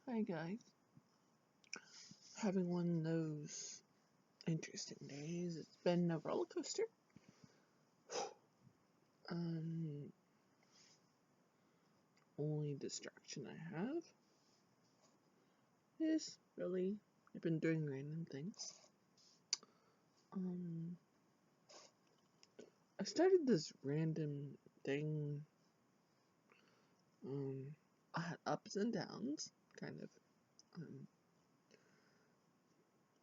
Hi guys. Having one of those interesting days. It's been a roller coaster. Only distraction I have is really I've been doing random things. I started this random thing. I had ups and downs, kind of.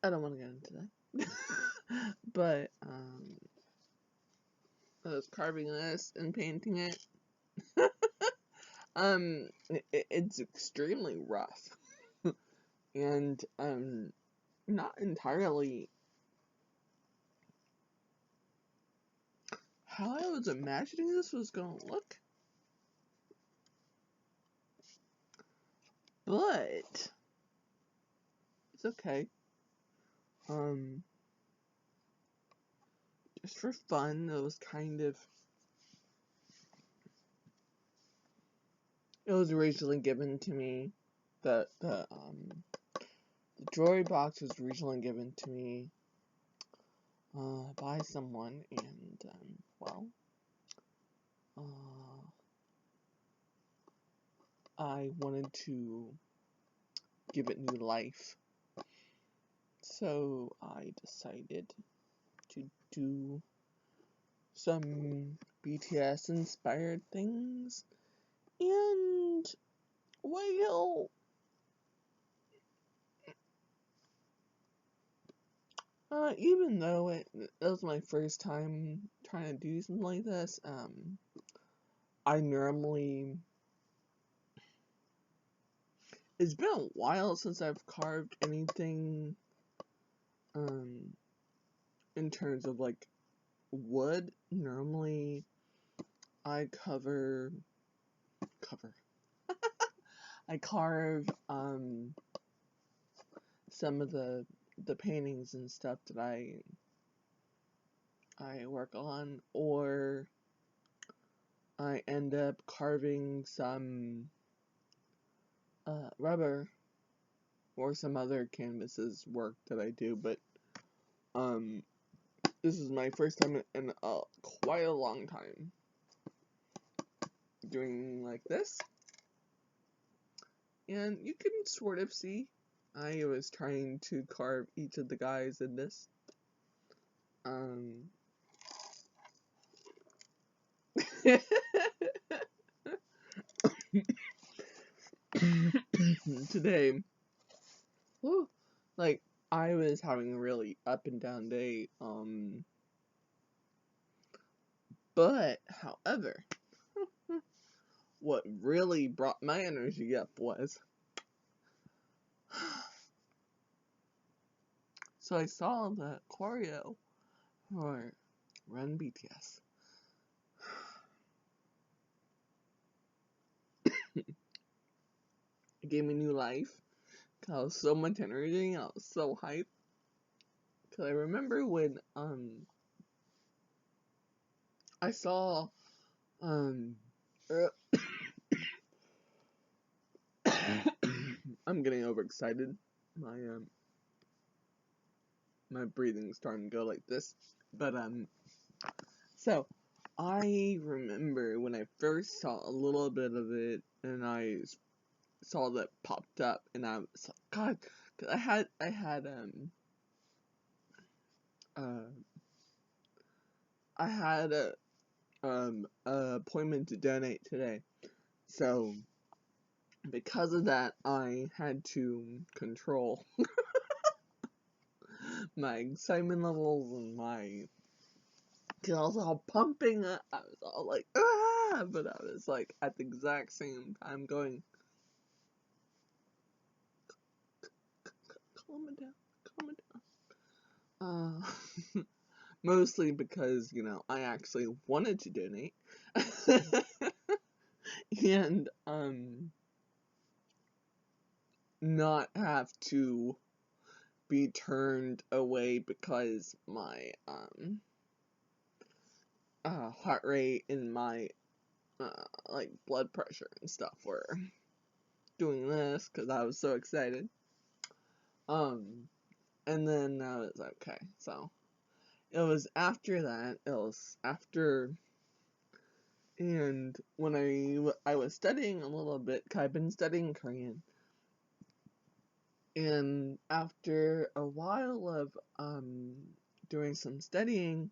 I don't want to get into that. But I was carving this and painting it. It's extremely rough. And not entirely how I was imagining this was gonna look, but it's okay. Just for fun, it was originally given to me. The jewelry box was originally given to me by someone, and I wanted to give it new life, so I decided to do some BTS inspired things, and well, even though it was my first time trying to do something like this, I normally, it's been a while since I've carved anything, in terms of like wood. Normally, I I carve, some of the paintings and stuff that I work on, or I end up carving some rubber or some other canvases work that I do, but this is my first time in quite a long time doing like this, and you can sort of see I was trying to carve each of the guys in this. Today, whew, like, I was having a really up and down day, but however, what really brought my energy up was, so I saw the Choreo for Run BTS. It gave me new life. Cause I was so much energy. I was so hyped. Cause I remember when I saw I'm getting overexcited. My breathing's starting to go like this. But so I remember when I first saw a little bit of it, and I saw that popped up, and I was like, God, cause I had I had a appointment to donate today, so because of that, I had to control my excitement levels and cause I was all pumping up. I was all like, ah, but I was like at the exact same time going, calm it down, calm it down. Mostly because, I actually wanted to donate. And, not have to be turned away because my, heart rate and my, like, blood pressure and stuff were doing this because I was so excited. And then I was like, okay, so it was after that, and when I was studying a little bit, 'cause I've been studying Korean, and after a while of doing some studying,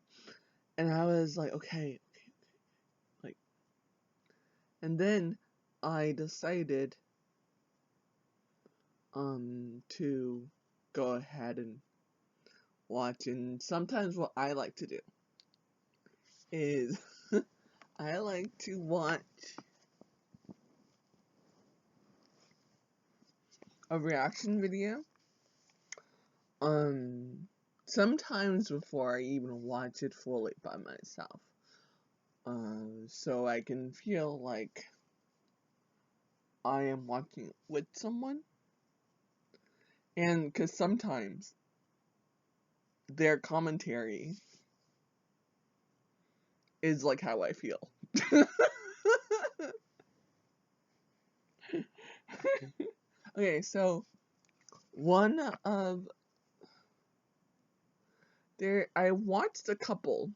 and I was like, okay, like, and then I decided to go ahead and watch, and sometimes what I like to do is I like to watch a reaction video, sometimes before I even watch it fully by myself, so I can feel like I am watching it with someone, and because sometimes their commentary is like how I feel. Okay, so one of I watched a couple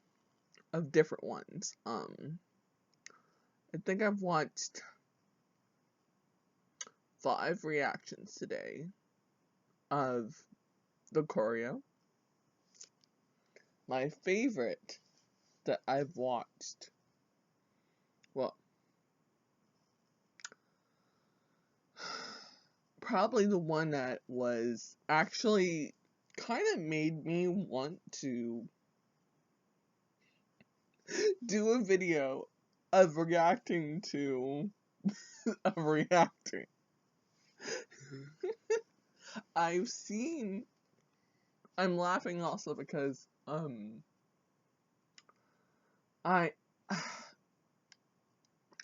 of different ones. I think I've watched 5 reactions today of the Choreo. My favorite that I've watched, well, probably the one that was actually kind of made me want to do a video of reacting to a reactor. I'm laughing also because I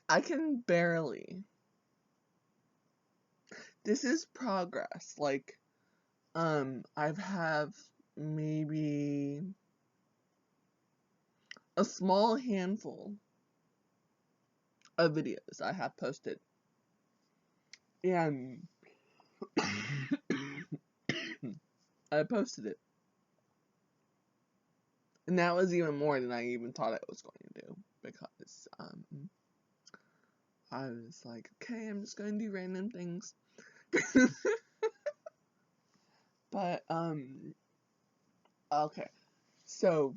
I can barely, this is progress, like I've have maybe a small handful of videos I have posted, and I posted it, and that was even more than I even thought I was going to do, because I was like, okay, I'm just going to do random things. But okay, so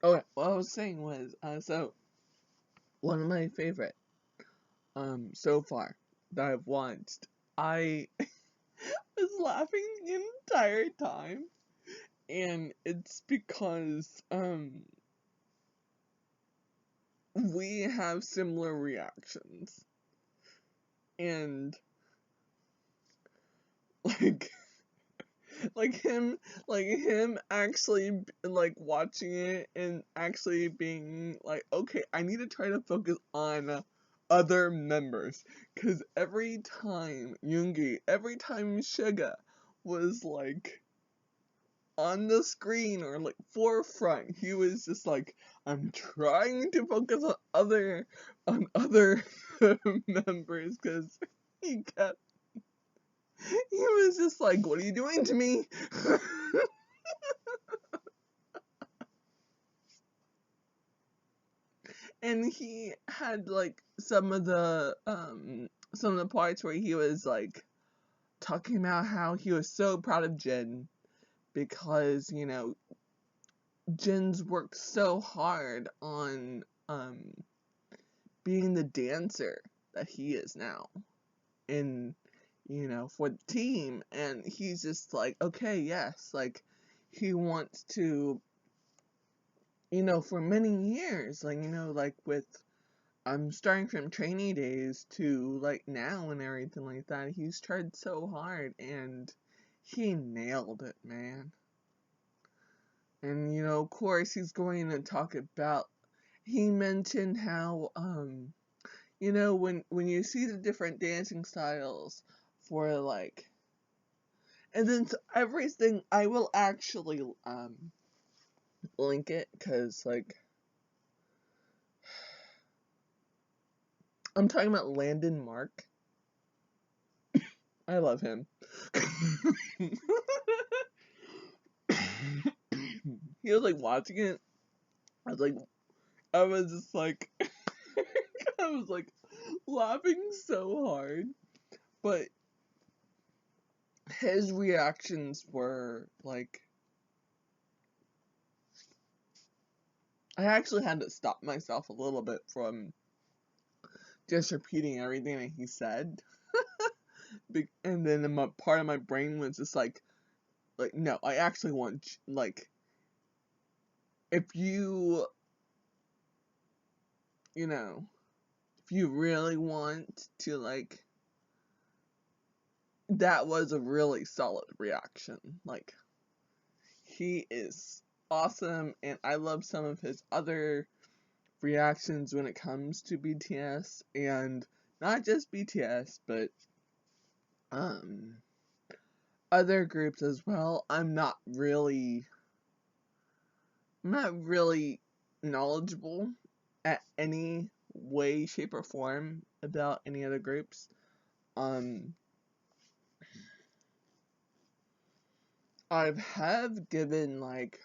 okay, what I was saying was, so one of my favorite so far that I've watched, I was laughing the entire time, and it's because we have similar reactions, and like him actually like watching it and actually being like, okay, I need to try to focus on other members, because every time Suga was like on the screen or like forefront, he was just like, I'm trying to focus on other members, because he kept he was just like, what are you doing to me? And he had like some of the parts where he was like talking about how he was so proud of Jin, because Jin's worked so hard on being the dancer that he is now in for the team, and he's just like, okay, yes, like he wants to, for many years, like with starting from trainee days to like now and everything like that, he's tried so hard, and he nailed it, man. And of course he's going to talk about, he mentioned how when you see the different dancing styles for like, and then everything, I will actually link it, because, like, I'm talking about Landon Mark. I love him. He was, like, watching it. I was just, like, I was, like, laughing so hard. But his reactions were, like, I actually had to stop myself a little bit from just repeating everything that he said. And then part of my brain was just like, no, I actually want, like, if you know, if you really want to, like, that was a really solid reaction. Like, he is awesome, and I love some of his other reactions when it comes to BTS, and not just BTS, but other groups as well. I'm not really knowledgeable at any way, shape, or form about any other groups. I have given, like,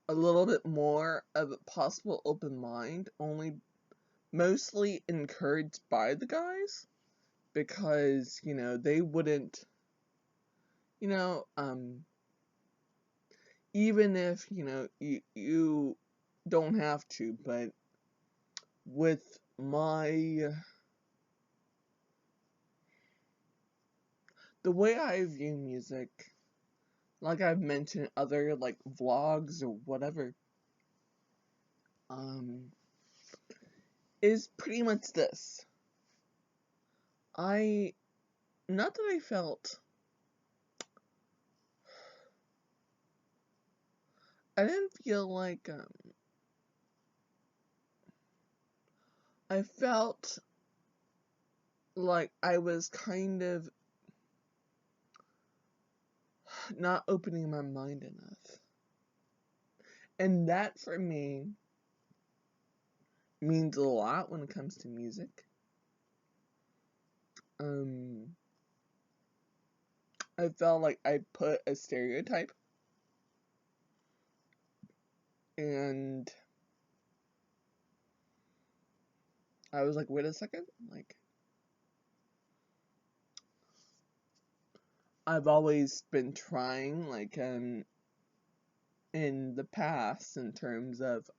a little bit more of a possible open mind, mostly encouraged by the guys, because, they wouldn't, even if, you don't have to, but with the way I view music, like I've mentioned other, like, vlogs or whatever, is pretty much this. Not that I felt, I didn't feel like, I felt like I was kind of not opening my mind enough. And that, for me, means a lot when it comes to music. I felt like I put a stereotype, and I was like, wait a second, like, I've always been trying, like, in the past, in terms of,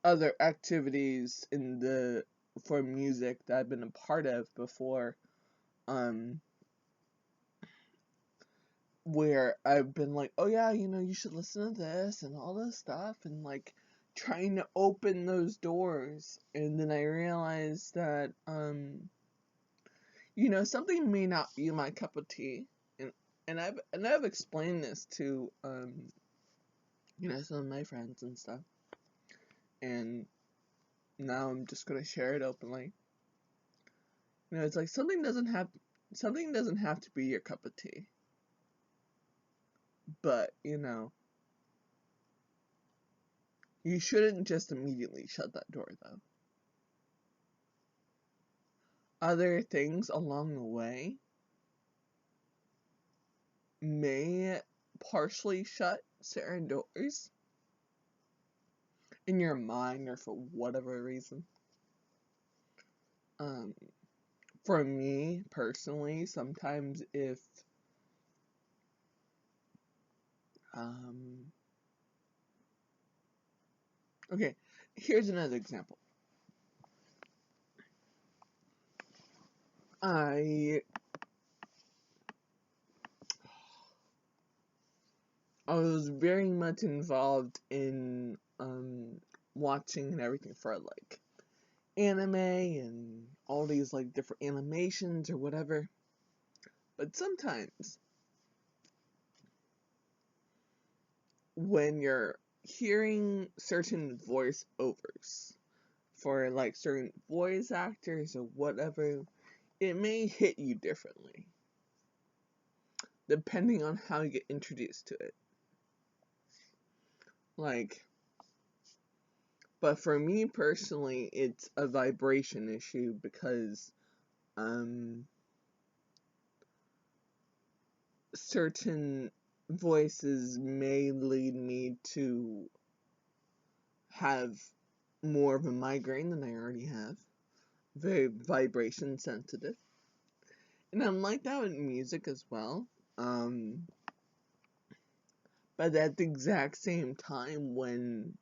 other activities for music that I've been a part of before, where I've been like, oh yeah, you should listen to this and all this stuff, and, like, trying to open those doors, and then I realized that, something may not be my cup of tea, and I've explained this to, some of my friends and stuff, and now I'm just gonna share it openly. It's like something doesn't have to be your cup of tea, but you shouldn't just immediately shut that door, though. Other things along the way may partially shut certain doors in your mind, or for whatever reason. For me personally, sometimes if okay, here's another example. I was very much involved in watching and everything for, like, anime and all these, like, different animations or whatever. But sometimes when you're hearing certain voice overs for, like, certain voice actors or whatever, it may hit you differently. depending on how you get introduced to it. Like, but for me personally, it's a vibration issue because certain voices may lead me to have more of a migraine than I already have. Very vibration sensitive. And I'm like that with music as well. But at the exact same time, when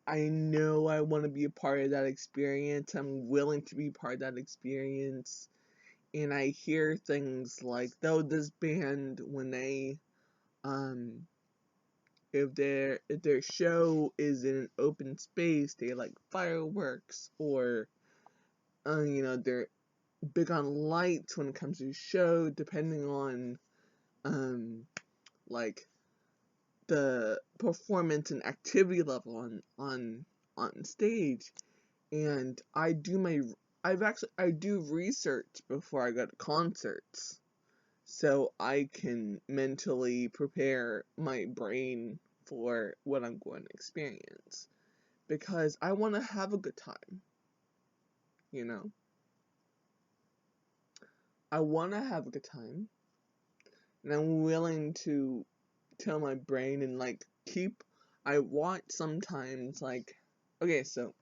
I know I want to be a part of that experience, I'm willing to be part of that experience, and I hear things like, though this band, when they, if their show is in an open space, they like fireworks, or, they're big on lights when it comes to the show, depending on, like, the performance and activity level on stage. And I do research before I go to concerts, so I can mentally prepare my brain for what I'm going to experience, because I want to have a good time, you know? I want to have a good time, and I'm willing to tell my brain and, like, I want sometimes, like, okay, so,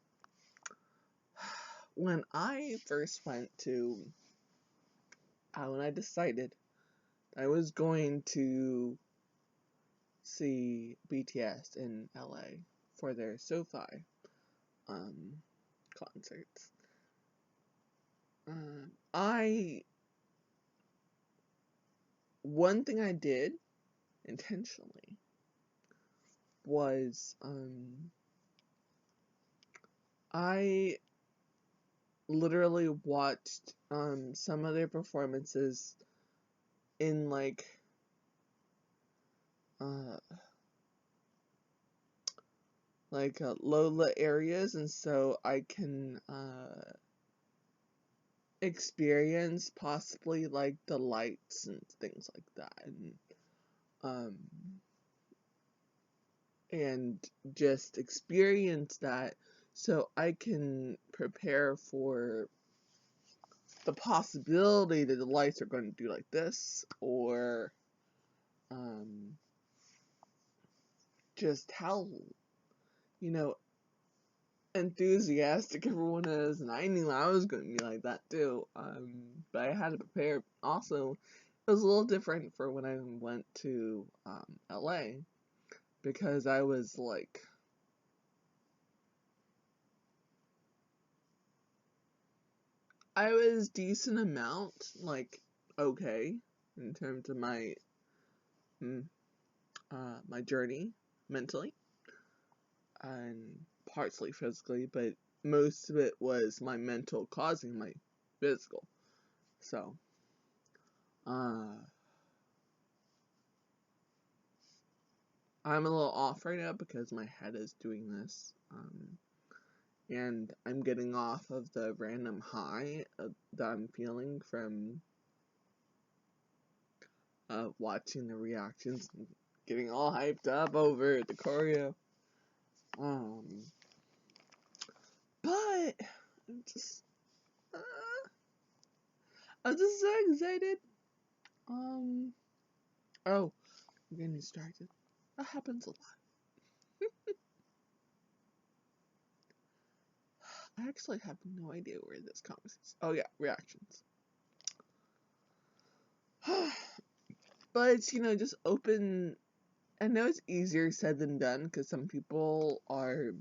when I first went to, when I decided I was going to see BTS in LA for their SoFi concerts. One thing I did intentionally was I literally watched some of their performances in like low areas, and so I can experience possibly like the lights and things like that, and just experience that, so I can prepare for the possibility that the lights are going to do like this, or just how, you know, enthusiastic everyone is, and I knew I was going to be like that too, but I had to prepare. Also, it was a little different for when I went to LA, because I was like, I was decent amount, like, okay, in terms of my my journey mentally, and partially physically, but most of it was my mental causing my physical. So, I'm a little off right now because my head is doing this, and I'm getting off of the random high that I'm feeling from watching the reactions and getting all hyped up over the choreo. But uh, I'm just so excited. Oh, I'm getting distracted. That happens a lot. I actually have no idea where this conversation. Oh yeah, reactions. But it's, just open. I know it's easier said than done, because some people are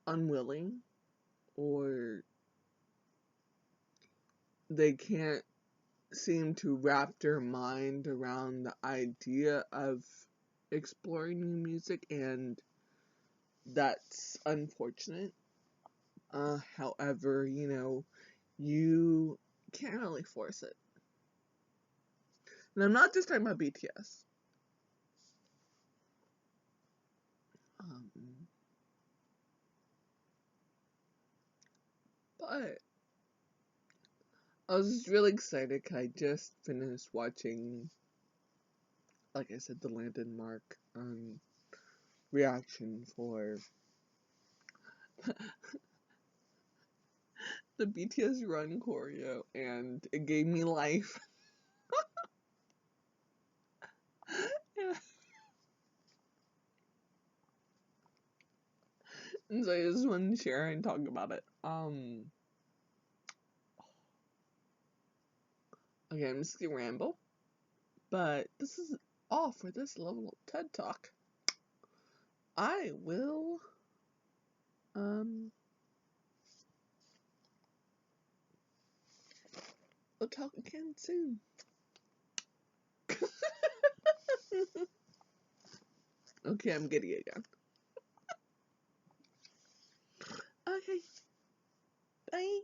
unwilling, or they can't seem to wrap their mind around the idea of exploring new music, and that's unfortunate. However, you can't really force it. And I'm not just talking about BTS. But I was just really excited because I just finished watching, like I said, the Landon Mark reaction for the BTS Run choreo, and it gave me life. And so I just wanted to share and talk about it. Okay, I'm just gonna ramble, but this is all for this level of TED Talk. I will, we'll talk again soon. Okay, I'm giddy again. Okay, bye.